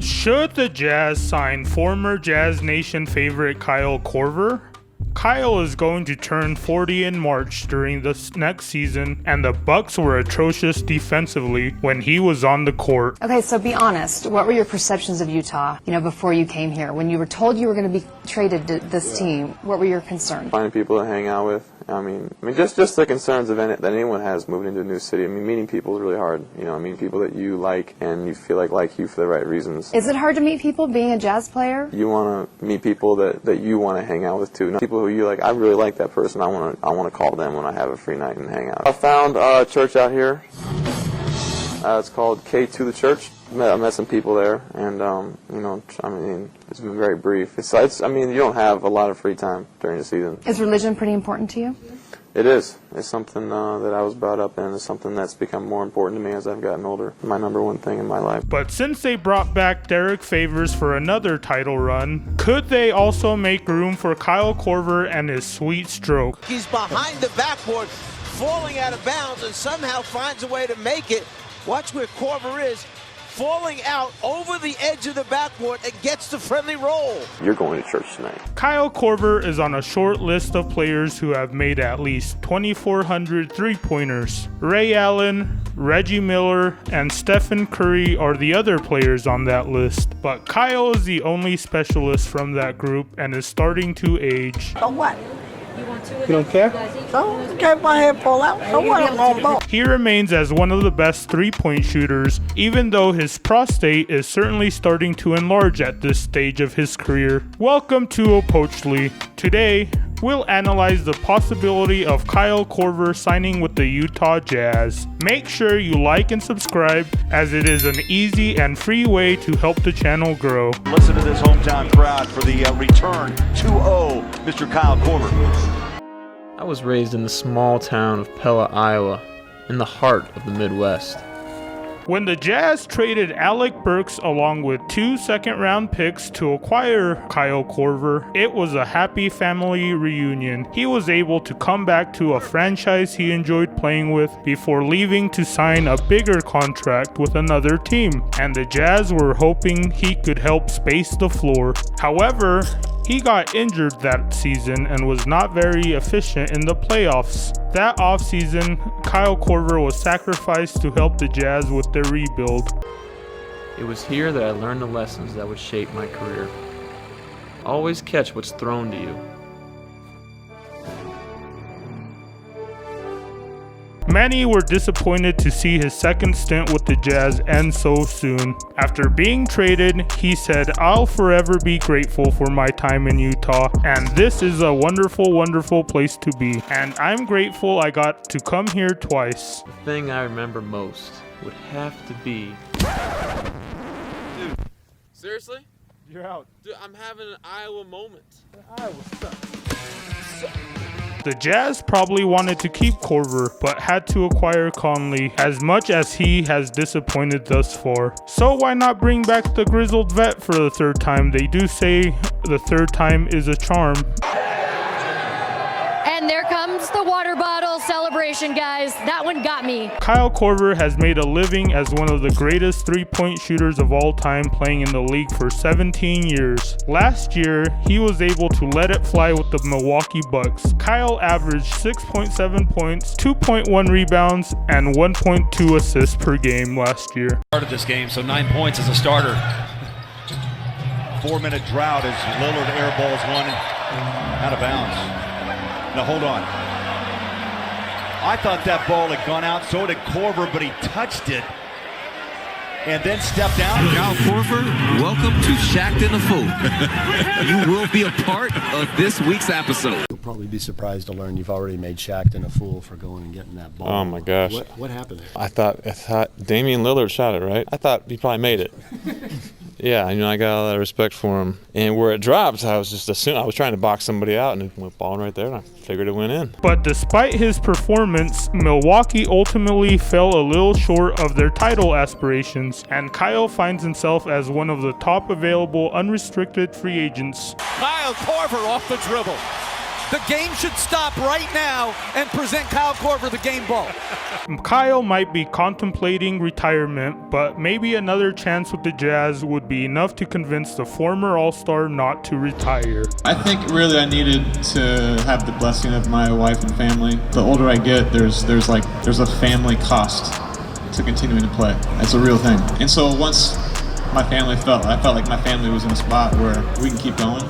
Should the Jazz sign former Jazz Nation favorite Kyle Korver? Kyle is going to turn 40 in March during this next season, and the Bucks were atrocious defensively when he was on the court. Okay, so be honest. What were your perceptions of Utah, before you came here? When you were told you were going to be traded to this team, what were your concerns? Finding people to hang out with. I mean, just the concerns of that anyone has moving into a new city. I mean, meeting people is really hard. Meeting people that you like and you feel like you for the right reasons. Is it hard to meet people being a Jazz player? You want to meet people that you want to hang out with too. Not people who you like. I really like that person. I want to call them when I have a free night and hang out. I found a church out here. It's called K2 the Church. I met some people there, and it's been very brief. You don't have a lot of free time during the season. Is religion pretty important to you? It is. It's something that I was brought up in. It's something that's become more important to me as I've gotten older. My number one thing in my life. But since they brought back Derrick Favors for another title run, could they also make room for Kyle Korver and his sweet stroke? He's behind the backboard, falling out of bounds, and somehow finds a way to make it. Watch where Korver is, falling out over the edge of the backboard and gets the friendly roll. You're going to church tonight. Kyle Korver is on a short list of players who have made at least 2,400 three-pointers. Ray Allen, Reggie Miller, and Stephen Curry are the other players on that list. But Kyle is the only specialist from that group and is starting to age. So what? You don't care? So, if my head fall out, so what? I'm on ball. He remains as one of the best three-point shooters, even though his prostate is certainly starting to enlarge at this stage of his career. Welcome to Opochly. Today, we'll analyze the possibility of Kyle Korver signing with the Utah Jazz. Make sure you like and subscribe, as it is an easy and free way to help the channel grow. Listen to this hometown crowd for the return 2-0, Mr. Kyle Korver. I was raised in the small town of Pella, Iowa, in the heart of the Midwest. When the Jazz traded Alec Burks along with 2 second-round picks to acquire Kyle Korver, it was a happy family reunion. He was able to come back to a franchise he enjoyed playing with before leaving to sign a bigger contract with another team, and the Jazz were hoping he could help space the floor. However, he got injured that season and was not very efficient in the playoffs. That offseason, Kyle Korver was sacrificed to help the Jazz with their rebuild. It was here that I learned the lessons that would shape my career. Always catch what's thrown to you. Many were disappointed to see his second stint with the Jazz end so soon. After being traded, he said, "I'll forever be grateful for my time in Utah, and this is a wonderful, wonderful place to be. And I'm grateful I got to come here twice." The thing I remember most would have to be... Dude, seriously? You're out. Dude, I'm having an Iowa moment. Iowa sucks. The Jazz probably wanted to keep Korver, but had to acquire Conley, as much as he has disappointed thus far. So why not bring back the grizzled vet for the third time? They do say the third time is a charm. And there comes the water bottle celebration, guys. That one got me. Kyle Korver has made a living as one of the greatest three-point shooters of all time, playing in the league for 17 years. Last year, he was able to let it fly with the Milwaukee Bucks. Kyle averaged 6.7 points, 2.1 rebounds, and 1.2 assists per game last year. Started this game, so 9 points as a starter. 4-minute drought as Lillard airballs one out of bounds. Now hold on. I thought that ball had gone out, so did Korver, but he touched it and then stepped down. Kyle Korver, welcome to Shacked in a Fool. You will be a part of this week's episode. You'll probably be surprised to learn you've already made Shacked in a fool for going and getting that ball. Oh my gosh. What happened there? I thought Damian Lillard shot it, right? I thought he probably made it. Yeah, I got a lot of respect for him. And where it dropped, I was just assuming I was trying to box somebody out, and it went balling right there, and I figured it went in. But despite his performance, Milwaukee ultimately fell a little short of their title aspirations, and Kyle finds himself as one of the top available unrestricted free agents. Kyle Korver off the dribble. The game should stop right now and present Kyle Korver the game ball. Kyle might be contemplating retirement, but maybe another chance with the Jazz would be enough to convince the former All-Star not to retire. I think really I needed to have the blessing of my wife and family. The older I get, there's a family cost to continuing to play. It's a real thing. And so once I felt like my family was in a spot where we can keep going,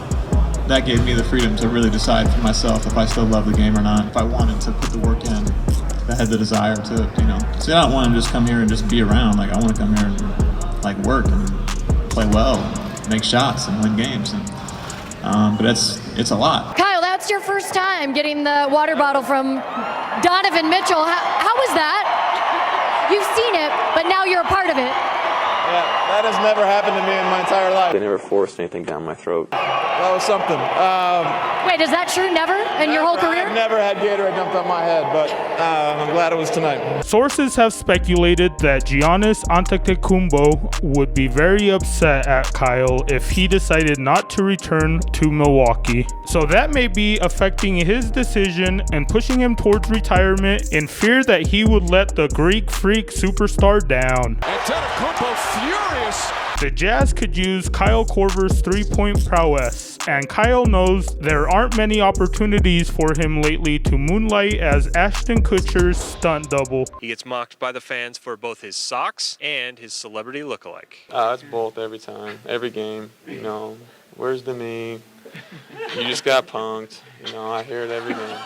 that gave me the freedom to really decide for myself if I still love the game or not. If I wanted to put the work in, I had the desire to, so I don't want to just come here and just be around. Like, I want to come here and like work and play well, and make shots and win games. And, but it's a lot. Kyle, that's your first time getting the water bottle from Donovan Mitchell. How was that? You've seen it, but now you're a part of it. Yeah, that has never happened to me in my entire life. They never forced anything down my throat. That was something. Wait, is that true? Never in your whole career? I've never had Gatorade dumped on my head, but I'm glad it was tonight. Sources have speculated that Giannis Antetokounmpo would be very upset at Kyle if he decided not to return to Milwaukee. So that may be affecting his decision and pushing him towards retirement in fear that he would let the Greek Freak superstar down. Antetokounmpo furious. The Jazz could use Kyle Korver's three-point prowess, and Kyle knows there aren't many opportunities for him lately to moonlight as Ashton Kutcher's stunt double. He gets mocked by the fans for both his socks and his celebrity lookalike. It's both every time, every game. Where's the knee? You just got punked. I hear it every game.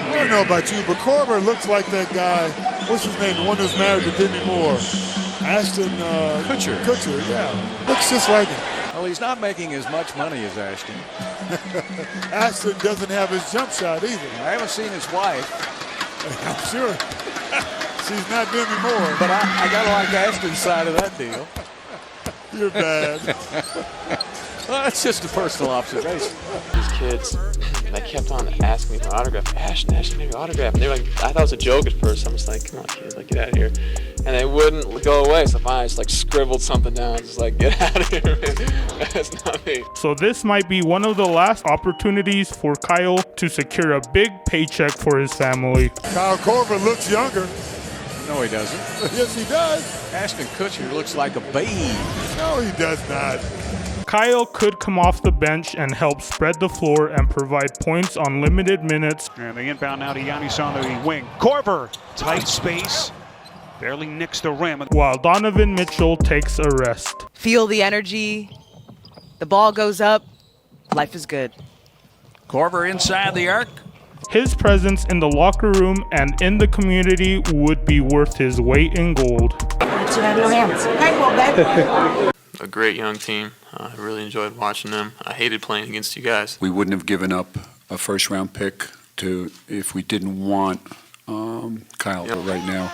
I don't know about you, but Korver looks like that guy. What's his name? The one who's married to Demi Moore. Ashton Kutcher. Kutcher, yeah. Looks just like him. Well, he's not making as much money as Ashton. Ashton doesn't have his jump shot either. I haven't seen his wife. I'm sure. She's not Demi Moore. But I got to like Ashton's side of that deal. You're bad. Well, that's just a personal observation. These kids, they kept on asking me for an autograph. Ashton, maybe autograph. And they were like, I thought it was a joke at first. I was like, come on, kids, get out of here. And they wouldn't go away. So finally, I just scribbled something down. Just get out of here, man. That's not me. So this might be one of the last opportunities for Kyle to secure a big paycheck for his family. Kyle Korver looks younger. No, he doesn't. Yes, he does. Ashton Kutcher looks like a babe. No, he does not. Kyle could come off the bench and help spread the floor and provide points on limited minutes. And the inbound now to Giannis on the wing. Korver, tight space, barely nicks the rim. While Donovan Mitchell takes a rest. Feel the energy. The ball goes up. Life is good. Korver inside the arc. His presence in the locker room and in the community would be worth his weight in gold. A great young team. I really enjoyed watching them. I hated playing against you guys. We wouldn't have given up a first-round pick if we didn't want Kyle. But right now,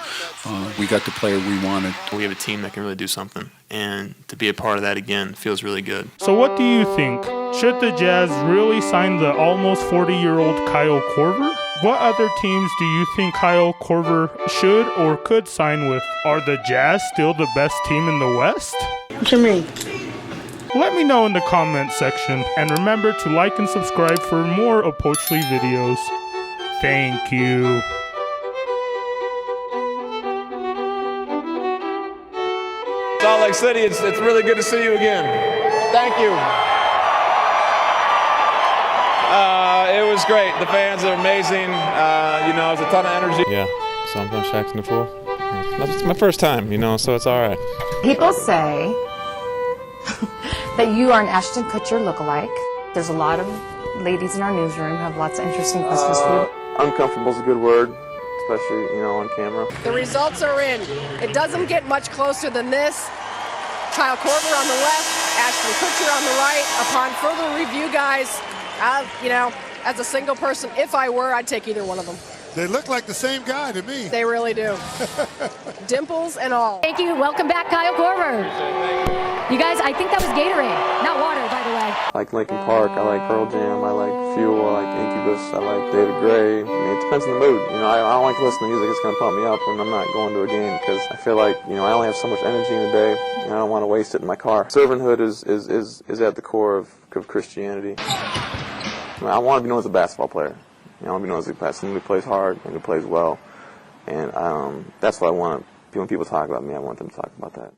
we got the player we wanted. We have a team that can really do something, and to be a part of that again feels really good. So what do you think? Should the Jazz really sign the almost 40-year-old Kyle Korver? What other teams do you think Kyle Korver should or could sign with? Are the Jazz still the best team in the West? What you mean? Let me know in the comment section, and remember to like and subscribe for more Opochli videos. Thank you. Salt Lake City, it's really good to see you again. Thank you. It was great. The fans are amazing. There's a ton of energy. Yeah, so I'm from Shaqtin' a Fool. That's my first time, so it's all right. People say that you are an Ashton Kutcher lookalike. There's a lot of ladies in our newsroom who have lots of interesting questions for you. Uncomfortable is a good word, especially, on camera. The results are in. It doesn't get much closer than this. Kyle Korver on the left, Ashton Kutcher on the right. Upon further review, guys, as a single person, if I were, I'd take either one of them. They look like the same guy to me. They really do. Dimples and all. Thank you. Welcome back, Kyle Korver. You guys, I think that was Gatorade, not water, by the way. I like Linkin Park, I like Pearl Jam, I like Fuel, I like Incubus, I like David Gray. I mean, it depends on the mood. You know, I don't like to listen to music that's going to pump me up when I'm not going to a game because I feel like, you know, I only have so much energy in a day and I don't want to waste it in my car. Servanthood is at the core of Christianity. I mean, I want to be known as a basketball player. You know, I want to be known as someone who plays hard and who plays well. And that's what I want. When people talk about me, I want them to talk about that.